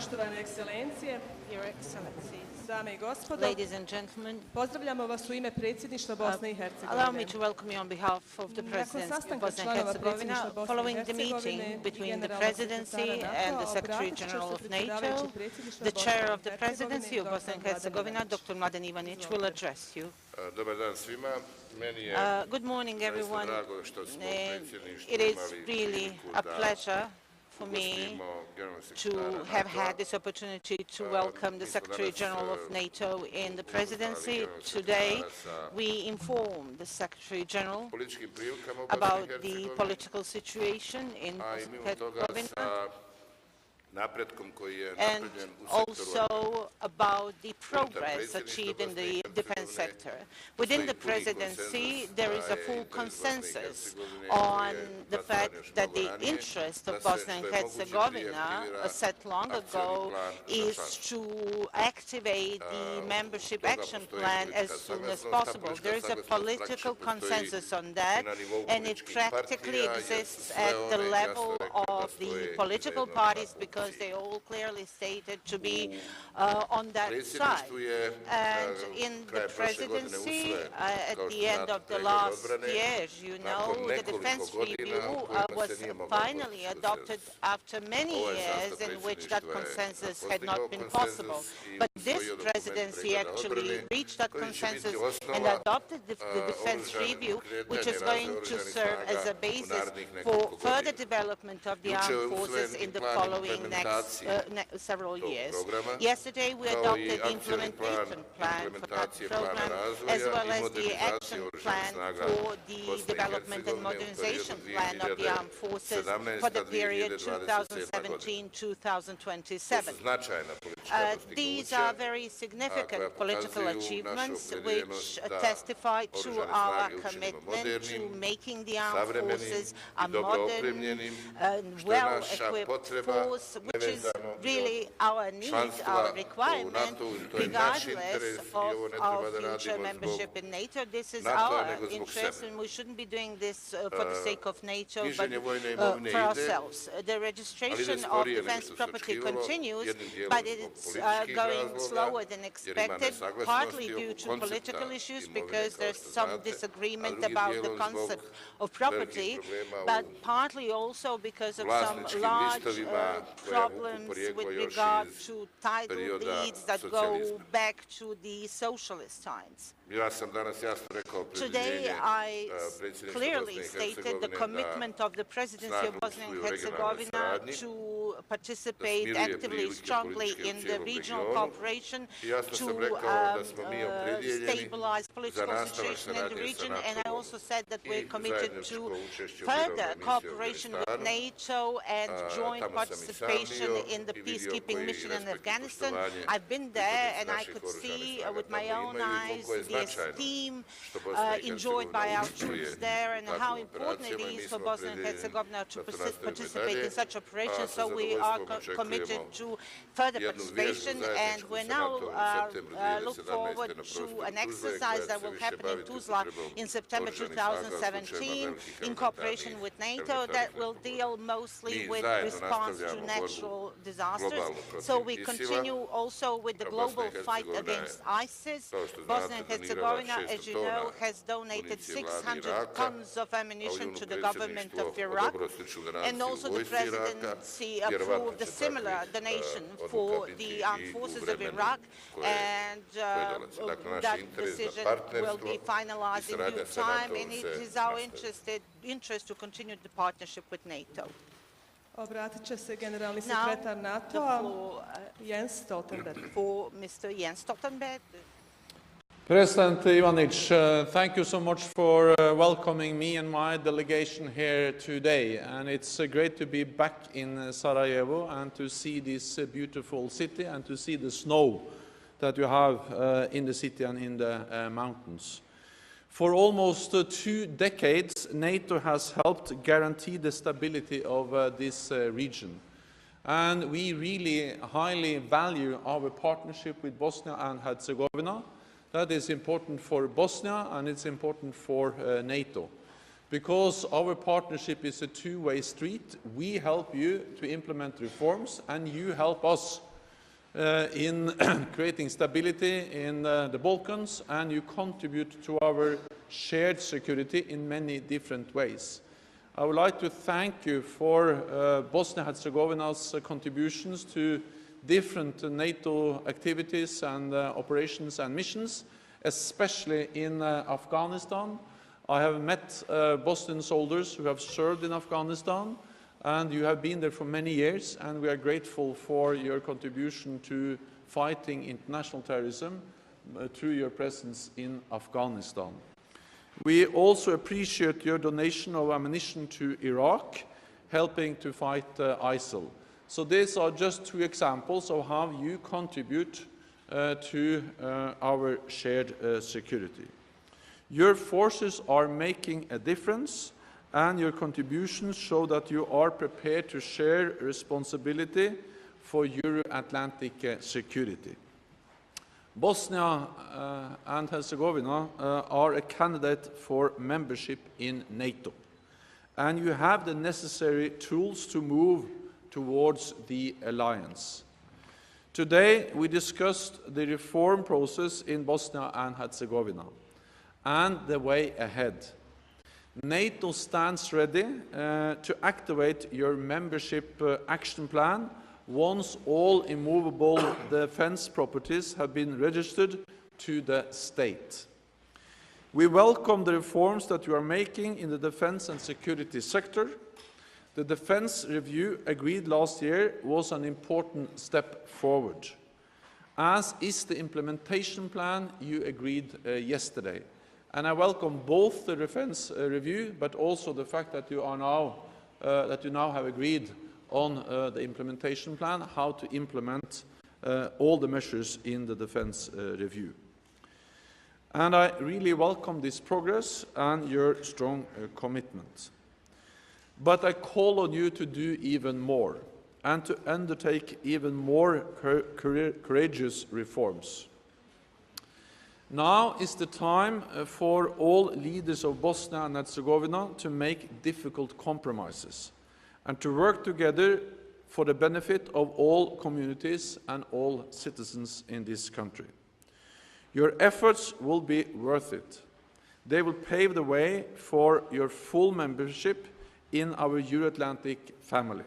Poštovane ekscelencije, Your Excellencies, dame I gospodo, ladies and gentlemen, pozdravljamo vas u ime predsjedništva Bosne I Hercegovine. allow me to welcome you on behalf of the Presidency of Bosnia and Herzegovina. Following the meeting between the Presidency and the Secretary General of NATO, the Chair of the Presidency of Bosnia and Herzegovina, Dr. Mladen Ivanić, will address you. Dobar dan svima. Good morning, everyone. It is really a pleasure for me to have had this opportunity to welcome the Secretary General of NATO in the Presidency. Today, we informed the Secretary General about the political situation in Bosnia and Herzegovina, and also about the progress achieved in the defense sector. Within the Presidency, there is a full consensus on the fact that the interest of Bosnia and Herzegovina, set long ago, is to activate the membership action plan as soon as possible. There is a political consensus on that, and it practically exists at the level of the political parties because they all clearly stated to be on that side. And in the Presidency, at the end of the last year, you know, the defense review was finally adopted after many years in which that consensus had not been possible. But this Presidency actually reached that consensus and adopted the defense review, which is going to serve as a basis for further development of the armed forces in the following next several years. Yesterday, we adopted the implementation plan for that program, as well as the action plan for the development and modernization plan of the armed forces for the period 2017-2027. These are very significant political achievements which testify to our commitment to making the armed forces a modern and well-equipped force, which is really our need, our requirement, regardless of our future membership in NATO. This is our interest, and we shouldn't be doing this for the sake of NATO, but for ourselves. The registration of defense property continues, but it's going slower than expected, partly due to political issues, because there's some disagreement about the concept of property, but partly also because of some large problems with regard to title deeds that go back to the socialist times. Today, I clearly stated the commitment of the Presidency of Bosnia and Herzegovina to participate actively, strongly in the regional cooperation to stabilize political situation in the region, and I also said that we're committed to further cooperation with NATO and joint participation in the peacekeeping mission in Afghanistan. I've been there, and I could see with my own eyes the esteem enjoyed by our troops there and how important it is for Bosnia and Herzegovina to participate in such operations. So we are committed to further participation, and we now look forward to an exercise that will happen in Tuzla in September 2017 in cooperation with NATO that will deal mostly with response to natural disasters. So we continue also with the global fight against ISIS. Bosnia and Herzegovina, as you know, has donated 600 tons of ammunition to the government of Iraq, and also the Presidency approved a similar donation for the armed forces of Iraq, and that decision will be finalized in due time, and it is our interest to continue the partnership with NATO. Obratit će se generalni sekretar NATO-a, Jens Stoltenberg. For Mr. Jens Stoltenberg. President Ivanić, thank you so much for welcoming me and my delegation here today. And it's great to be back in Sarajevo and to see this beautiful city and to see the snow that you have in the city and in the mountains. For almost 2 decades, NATO has helped guarantee the stability of this region. And we really highly value our partnership with Bosnia and Herzegovina. That is important for Bosnia and it's important for NATO. Because our partnership is a two-way street, we help you to implement reforms and you help us in creating stability in the Balkans, and you contribute to our shared security in many different ways. I would like to thank you for Bosnia and Herzegovina's contributions to different NATO activities and operations and missions, especially in Afghanistan. I have met Bosnian soldiers who have served in Afghanistan, and you have been there for many years, and we are grateful for your contribution to fighting international terrorism through your presence in Afghanistan. We also appreciate your donation of ammunition to Iraq, helping to fight ISIL. So these are just two examples of how you contribute to our shared security. Your forces are making a difference, and your contributions show that you are prepared to share responsibility for Euro-Atlantic security. Bosnia and Herzegovina are a candidate for membership in NATO, and you have the necessary tools to move towards the alliance. Today, we discussed the reform process in Bosnia and Herzegovina and the way ahead. NATO stands ready to activate your membership action plan once all immovable defense properties have been registered to the state. We welcome the reforms that you are making in the defense and security sector. The defense review agreed last year was an important step forward, as is the implementation plan you agreed yesterday. And I welcome both the defense review, but also the fact that you now have agreed on the implementation plan, how to implement all the measures in the defense review. And I really welcome this progress and your strong commitment. But I call on you to do even more and to undertake even more courageous reforms. Now is the time for all leaders of Bosnia and Herzegovina to make difficult compromises and to work together for the benefit of all communities and all citizens in this country. Your efforts will be worth it. They will pave the way for your full membership in our Euro-Atlantic family.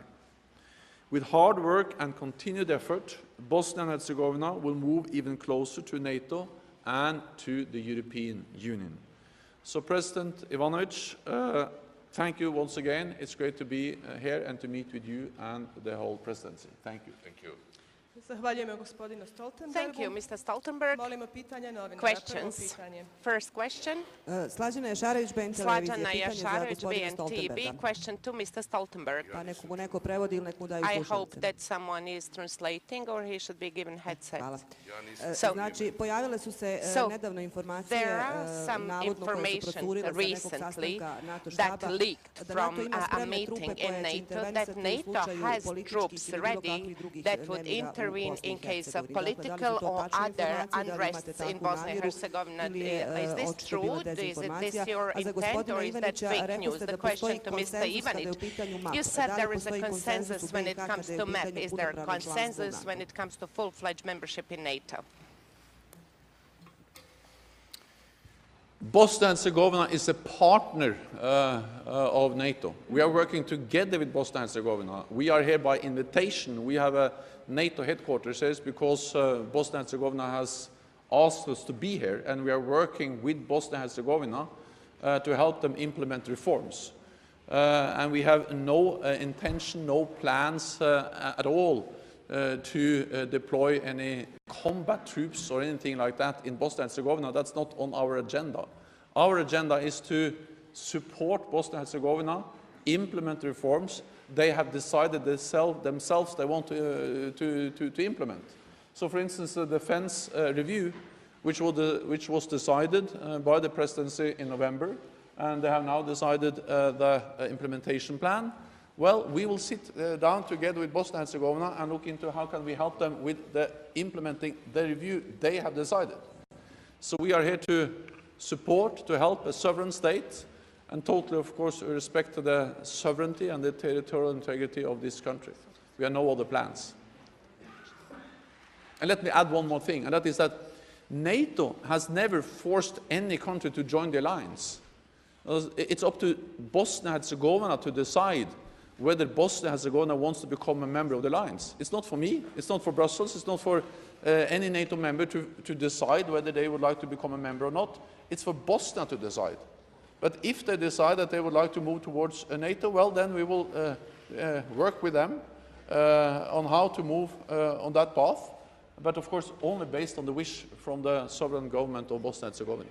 With hard work and continued effort, Bosnia and Herzegovina will move even closer to NATO and to the European Union. So, President Ivanić, thank you once again. It's great to be here and to meet with you and the whole presidency. Thank you. Thank you. Zahvaljujemo gospodinu Stoltenbergu. Thank you, Mr. Stoltenberg. Molimo pitanje novinara. Questions. First question. Slađana Jašarević, BN televizija, Slađana pitanje za Jašarević, gospodina BN Stoltenberga. TV, question to Mr. Stoltenberg. Pa neko prevodi ili nek mu daju I hope slušalice. that someone is translating or he should be given headset. Hvala. So, Znači, pojavile su se nedavno informacije, there are some navodno koje su information procurile sa nekog recently sastanka NATO that štaba, leaked da from NATO ima a spremne meeting trupe in koje će NATO, that intervenisati u NATO slučaju has političkih troops ili bilo ready kakvih drugih that would nemira u intervene Bosni i in case of Hercegovini. Dakle, political da li or su to tačne other informacije, da li imate unrests in takvu Bosnia and namjeru Herzegovina. ili je Is this očito bila true? Is it dezinformacija? this your A za intent gospodina or is that Ivanića fake rekli news? ste The da question postoji to Mr. konsenzus kada je u Ivanić. pitanju mapa. You said Da li there is a postoji consensus konsenzus u when it BiH comes kada je to u map. pitanju Is there a punopravno članstvo u consensus when NATO? it comes to full-fledged membership in NATO? Bosnia and Herzegovina is a partner of NATO. We are working together with Bosnia and Herzegovina. We are here by invitation. We have a NATO headquarters here because Bosnia and Herzegovina has asked us to be here, and we are working with Bosnia and Herzegovina to help them implement reforms. And we have no intention, no plans at all to deploy any combat troops or anything like that in Bosnia and Herzegovina. That's not on our agenda. Our agenda is to support Bosnia and Herzegovina, implement reforms they have decided themselves they want to implement. So, for instance, the defense review, which was decided by the presidency in November, and they have now decided the implementation plan. Well, we will sit down together with Bosnia and Herzegovina and look into how can we help them with implementing the review they have decided. So we are here to support, to help a sovereign state, and totally, of course, respect to the sovereignty and the territorial integrity of this country. We have no other plans. And let me add one more thing, and that is that NATO has never forced any country to join the alliance. It's up to Bosnia and Herzegovina to decide whether Bosnia and Herzegovina wants to become a member of the alliance. It's not for me, it's not for Brussels, it's not for any NATO member to decide whether they would like to become a member or not. It's for Bosnia to decide. But if they decide that they would like to move towards NATO, well, then we will work with them on how to move on that path, but of course only based on the wish from the sovereign government of Bosnia and Herzegovina.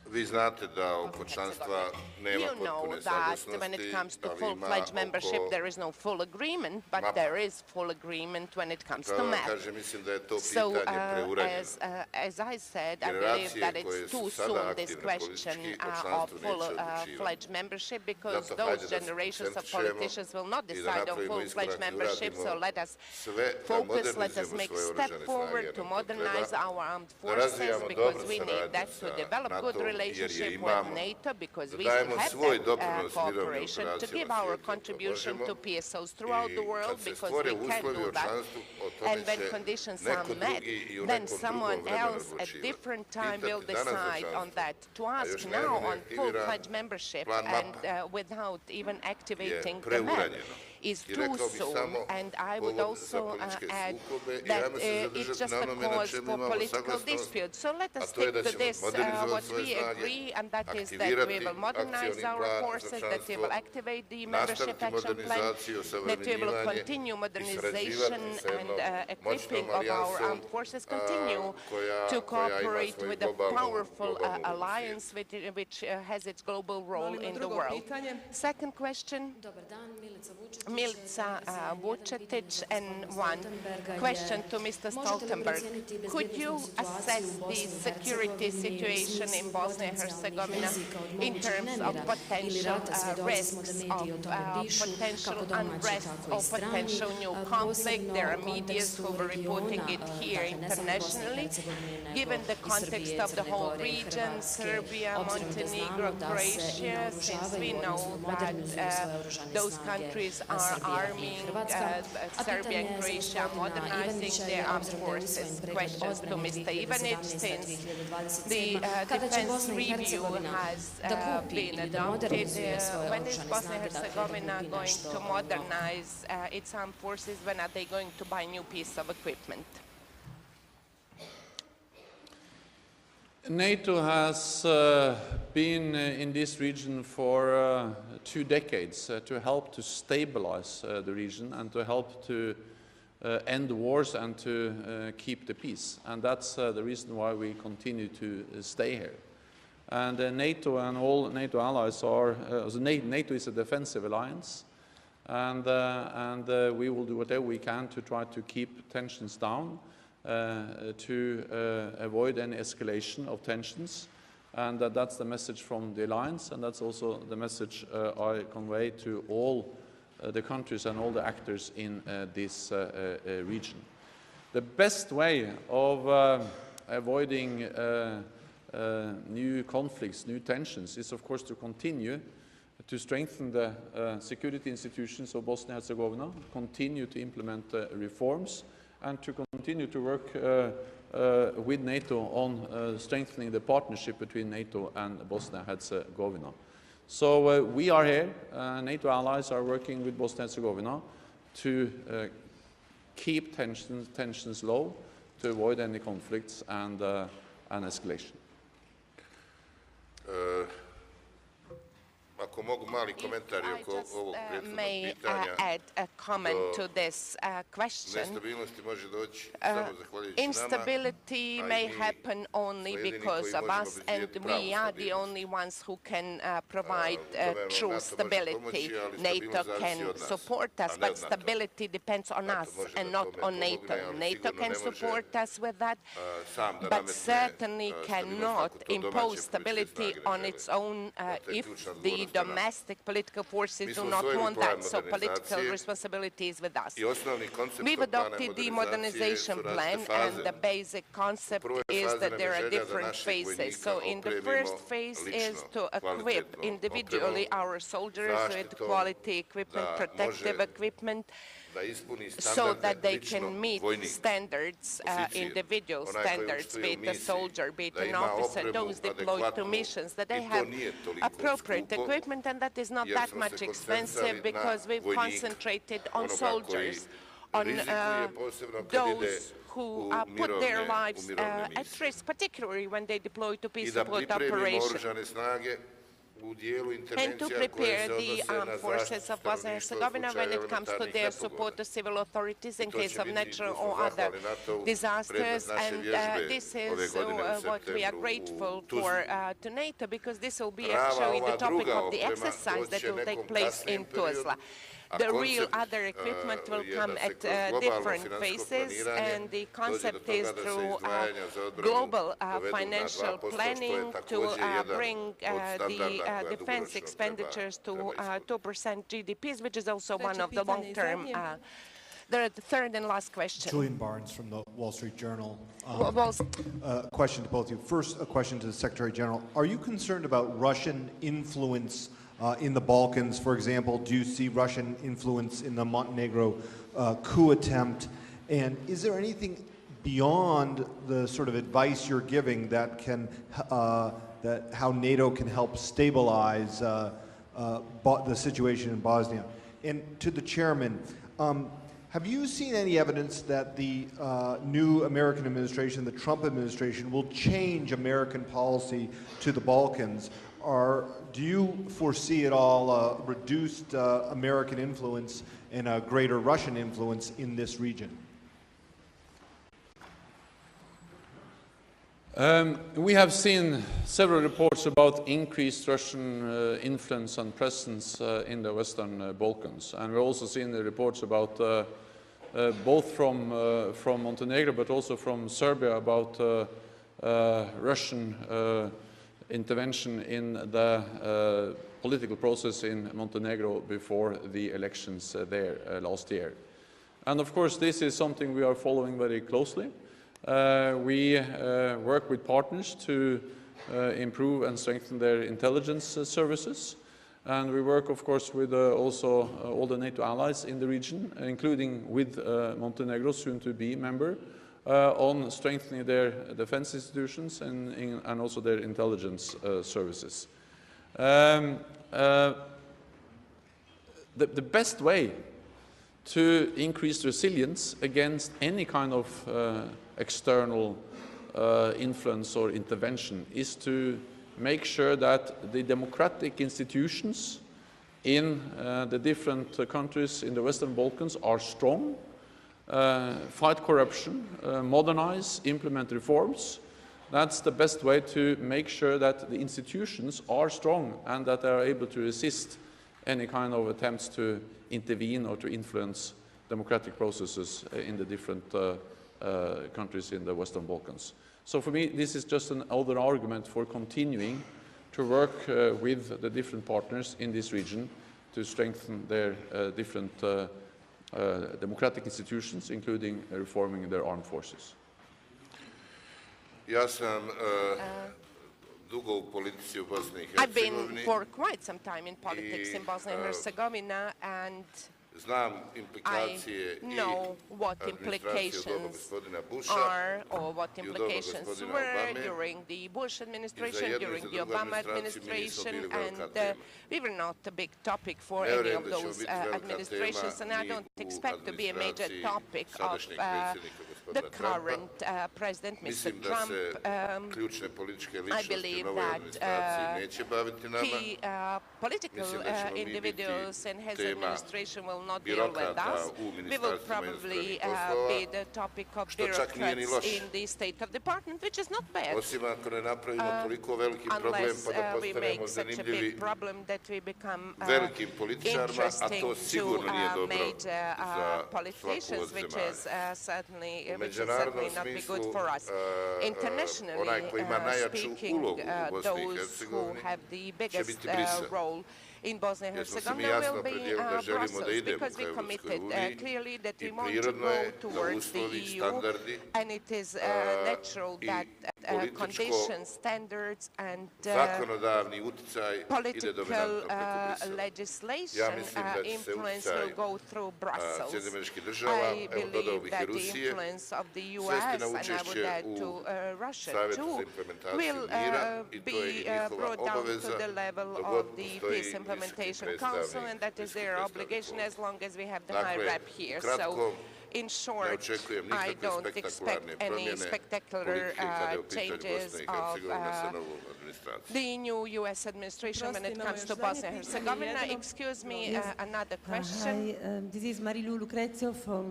Vi znate da oko članstva nema potpune saglasnosti, when it comes to full-fledged membership, there is no full agreement, but there is full agreement when it comes to map. Mislim da je to So, pitanje preuranjeno. as I said, I believe that it's too soon, this question of full-fledged membership, because those generations of politicians will not decide on full-fledged membership, so let us focus, let us make a step forward to modernize our armed forces, because we need that to develop good relationship with NATO, because we have that cooperation to give our contribution to PSOs throughout the world, because we can do that. And when conditions are met, then someone else at different time will decide on that. To ask now on full-fledged membership and without even activating the map is too soon, and I would also add that it's just a cause for political dispute. So let us stick to this, what we agree, and that is that we will modernize our forces, that we will activate the membership action plan, that we will continue modernization and equipping of our armed forces, continue to cooperate with a powerful alliance which has its global role in the world. Second question. Milica Vučetić, and one question to Mr. Stoltenberg. Could you assess the security situation in Bosnia and Herzegovina in terms of potential risks of potential unrest or potential new conflict? There are media who were reporting it here internationally. Given the context of the whole region, Serbia, Montenegro, Croatia, since we know that those countries are arming, Serbia and Croatia are modernizing their armed forces. Questions to Mr. Ivanić, since the defense review has been adopted. When is Bosnia and Herzegovina going to modernize its armed forces? When are they going to buy new piece of equipment? NATO has been in this region for 2 decades to help to stabilize the region and to help to end wars and to keep the peace. And that's the reason why we continue to stay here. And NATO and all NATO allies are, NATO is a defensive alliance, and we will do whatever we can to try to keep tensions down, to avoid any escalation of tensions, and that's the message from the alliance, and that's also the message I convey to all the countries and all the actors in this region. The best way of avoiding new conflicts, new tensions, is of course to continue to strengthen the security institutions of Bosnia and Herzegovina, continue to implement reforms, and to continue to work with NATO on strengthening the partnership between NATO and Bosnia and Herzegovina. So we are here, NATO allies are working with Bosnia and Herzegovina to keep tensions low, to avoid any conflicts and escalation. Ako mogu mali komentar oko ovog prethodnog pitanja, add a comment to this question. Nestabilnosti može doći samo zahvaljujući nama. Instability may happen only because of us, and we are the only ones who can provide true stability. NATO can support us, but stability depends on us and not on NATO. NATO can support us with that, but certainly cannot impose stability on its own if the domestic political forces do not want that, so political responsibility is with us. We've adopted the modernization plan, and the basic concept is that there are different phases. So in the first phase is to equip individually our soldiers with quality equipment, protective equipment, so that they can meet standards, individual standards, be it a soldier, be it an officer, those deployed to missions, that they have appropriate equipment, and that is not that much expensive because we've concentrated on soldiers, on those who put their lives at risk, particularly when they deploy to peace support operations, and to prepare the armed forces of Bosnia and Herzegovina when it comes to their support to civil authorities in case of natural or other disasters. And this is what we are grateful for to NATO, because this will be actually the topic of the exercise that will take place in Tuzla. The real other equipment will come at different phases, and the concept is through global financial planning to bring the defense expenditures to 2% GDPs, which is also one of the long-term. The third and last question. Julian Barnes from the Wall Street Journal. Question to both of you. First, a question to the Secretary General. Are you concerned about Russian influence in the Balkans? For example, do you see Russian influence in the Montenegro coup attempt? And is there anything beyond the sort of advice you're giving that can, that how NATO can help stabilize the situation in Bosnia? And to the Chairman, have you seen any evidence that the new American administration, the Trump administration, will change American policy to the Balkans? Or do you foresee at all reduced American influence and a greater Russian influence in this region? We have seen several reports about increased Russian influence and presence in the Western Balkans, and we've also seen the reports about both from Montenegro but also from Serbia about Russian intervention in the political process in Montenegro before the elections there last year. And of course this is something we are following very closely. We work with partners to improve and strengthen their intelligence services, and we work of course with also all the NATO allies in the region, including with Montenegro, soon to be member, on strengthening their defense institutions and also their intelligence services. The best way to increase resilience against any kind of external influence or intervention is to make sure that the democratic institutions in the different countries in the Western Balkans are strong, fight corruption, modernize, implement reforms. That's the best way to make sure that the institutions are strong and that they are able to resist any kind of attempts to intervene or to influence democratic processes in the different countries in the Western Balkans. So for me, this is just another argument for continuing to work with the different partners in this region to strengthen their different democratic institutions, including reforming their armed forces. I've been for quite some time in politics in Bosnia and Herzegovina, and I know what implications are or what implications were during the Bush administration, during the Obama administration, and we were not a big topic for any of those administrations, and I don't expect to be a major topic of the current President, Mr. Trump. I believe that key political individuals in his administration will not deal with us. We will probably be the topic of bureaucrats in the State of Department, which is not bad, unless we make such a big problem that we become interesting to major politicians, which is certainly not be good for us. Internationally speaking, those who have the biggest role in Bosnia and Herzegovina will be Brussels, because we committed clearly that we want to go towards the EU, and it is natural that conditions, standards, and zakonodavni uticaj ide political dominantno preko Brisela. legislation mislim da će se influence utjecaj will go through Brussels. Sjedinjenih Država, I evo dodao believe bih i that the Rusije, influence of the svesti US, na and I would učešće add u to Russia Savjetu too, za implementaciju will mira i to je i be njihova brought down to obaveza the level dok of god the postoji Peace visoki Implementation Council, and that is visoki their predstavnik obligation ovdje. as long as we have the high Dakle, rep here. kratko, So, in ne short, očekujem I nikakve don't expect spektakularne any promjene spectacular politike kada je u pitanju changes Bosne i of Hercegovine sa novom administracijom. the new U.S. administration when it Prosti, comes to imamo još Bosnia and zadnje pitanje, Herzegovina. jedno. Excuse me, Yes. another question. Hi, this is Marilu Lucrezio from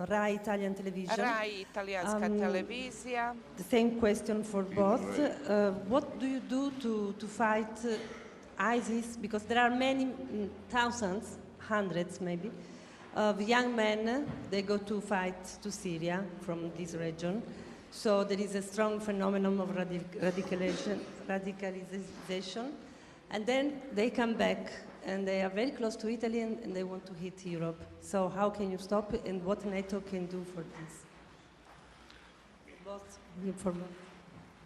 RAI Italian Television. RAI italijanska televizija. The same question for both. What do you do to fight ISIS? Because there are many thousands, hundreds maybe, of young men, they go to fight to Syria from this region. So there is a strong phenomenon of radicalization. And then they come back and they are very close to Italy and they want to hit Europe. So how can you stop it and what NATO can do for this? Both. For both.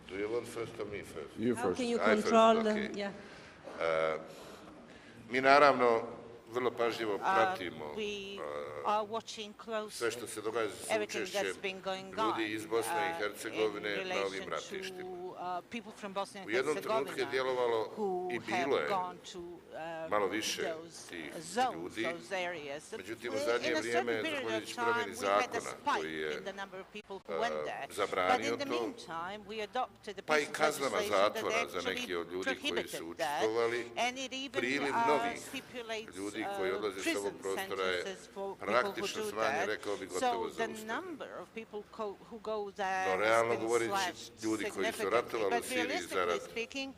Do you want first or me first? You How first. can you I first, control okay. yeah. Mi naravno vrlo pažljivo pratimo We are watching closely sve što se događa sa everything učešćem that's been going on ljudi iz Bosne i Hercegovine in na ovim relation ratištima. to people from Bosnia U and jednom trenutku je Herzegovina djelovalo who i have bilo je gone to malo više those tih zones, ljudi. those areas. Međutim, u zadnje In a certain vrijeme, period of zahvaljujući time, promjeni we had a zakona koji spike je in the number of people who went there. But zabranio in the to, meantime, we adopted a pa i piece of kaznama legislation that zatvora za actually neke od ljudi koji su prohibited that, učestvovali, and it even priliv novih stipulates ljudi koji odlaze s ovog prison prostora je sentences for people who praktično do smanjen, that. rekao bi gotovo So the zaustavljen. number of people who go there No, has realno been govoreći, slashed ljudi koji su significantly. ratovali u But Siriji realistically zarad speaking,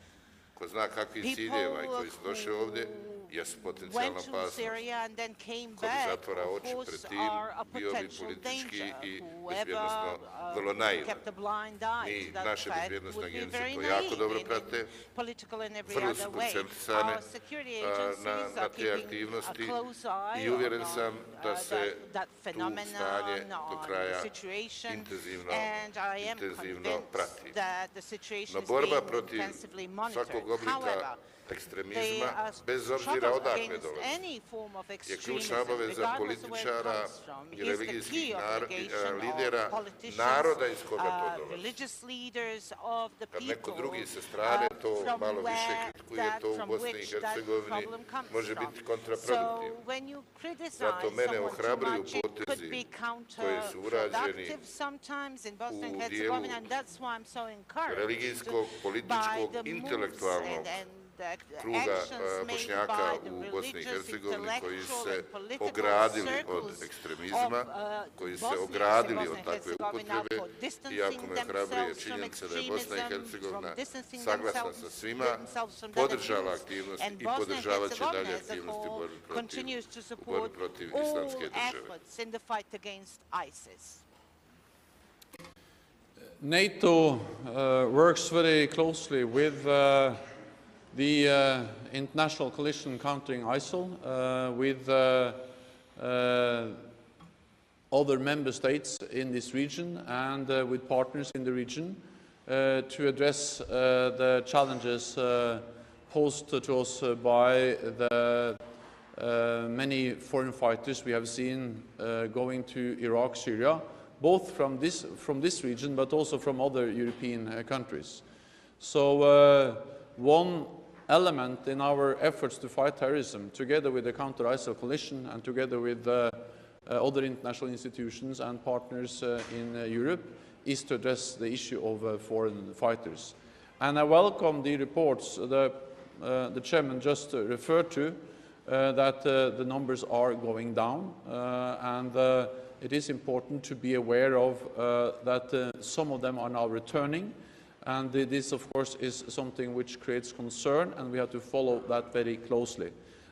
ko zna kakvih ciljeva i koji su došli ovdje, jesu potencijalna went to opasnost. Syria and then came Ko bi back, zatvora of oči pred course, tim, are a bio bi potential politički danger. i Whoever bezbjednosno vrlo naivan. kept a blind eye Mi, to that naše fact bezbjednosne would be agencije very to jako naive dobro in prate, political and every vrlo other su way. koncentrisane Our security agencies na are te keeping aktivnosti a close eye i uvjeren on sam da se that tu phenomenon, stanje do on kraja the situation, intenzivno and I am prati. convinced that the situation No is borba being protiv intensively monitored. svakog oblika However, ekstremizma, bez obzira odakle dolazi, je ključna obaveza političara i religijskih lidera naroda iz koga to dolazi. Kad neko drugi sa strane to malo više kritikuje, to u Bosni i Hercegovini može biti kontraproduktivno. Zato mene ohrabruju potezi koji su urađeni u dijelu religijskog, političkog, intelektualnog kruga Bošnjaka u Bosni i Hercegovini koji se ogradili od ekstremizma, koji se ogradili od takve upotrebe i jako me ohrabruje činjenica da je Bosna i Hercegovina saglasna sa svima, podržala aktivnosti i podržavat će dalje aktivnosti u borbi protiv islamske države. NATO works very closely with the international coalition countering ISIL, with other member states in this region and with partners in the region to address the challenges posed to us by the many foreign fighters we have seen going to Iraq, Syria, both from this region but also from other European countries. So one element in our efforts to fight terrorism, together with the Counter-ISIL Coalition and together with other international institutions and partners in Europe, is to address the issue of foreign fighters. And I welcome the reports the chairman just referred to, that the numbers are going down, and it is important to be aware of that some of them are now returning. And this, of course, is something which creates concern, and we have to follow that very closely.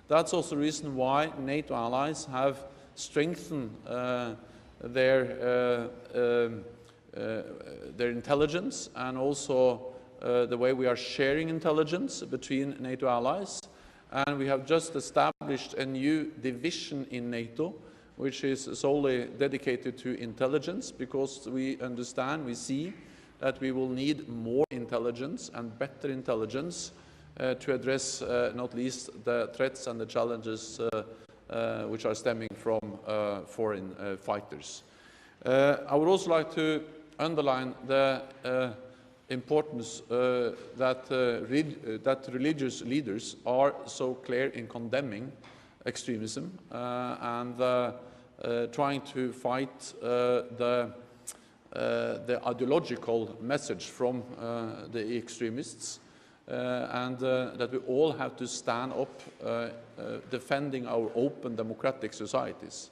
That's also the reason why NATO allies have strengthened their intelligence and also the way we are sharing intelligence between NATO allies. And we have just established a new division in NATO, which is solely dedicated to intelligence, because we understand, we see that we will need more intelligence and better intelligence to address not least the threats and the challenges which are stemming from foreign fighters. I would also like to underline the importance that religious leaders are so clear in condemning extremism and trying to fight the ideological message from the extremists, and that we all have to stand up defending our open democratic societies,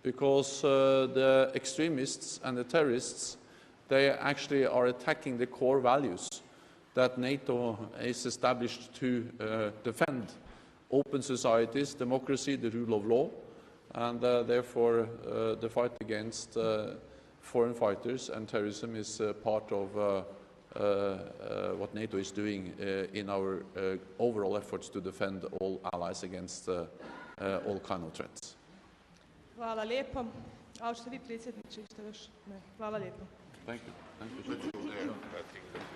because the extremists and the terrorists, they actually are attacking the core values that NATO is established to defend: open societies, democracy, the rule of law, and therefore the fight against foreign fighters and terrorism is part of what NATO is doing in our overall efforts to defend all allies against all kind of threats. Hvala lijepo. A hoćete vi, predsjedniče, isto još? Ne. Hvala lijepo. Thank you. Thank you.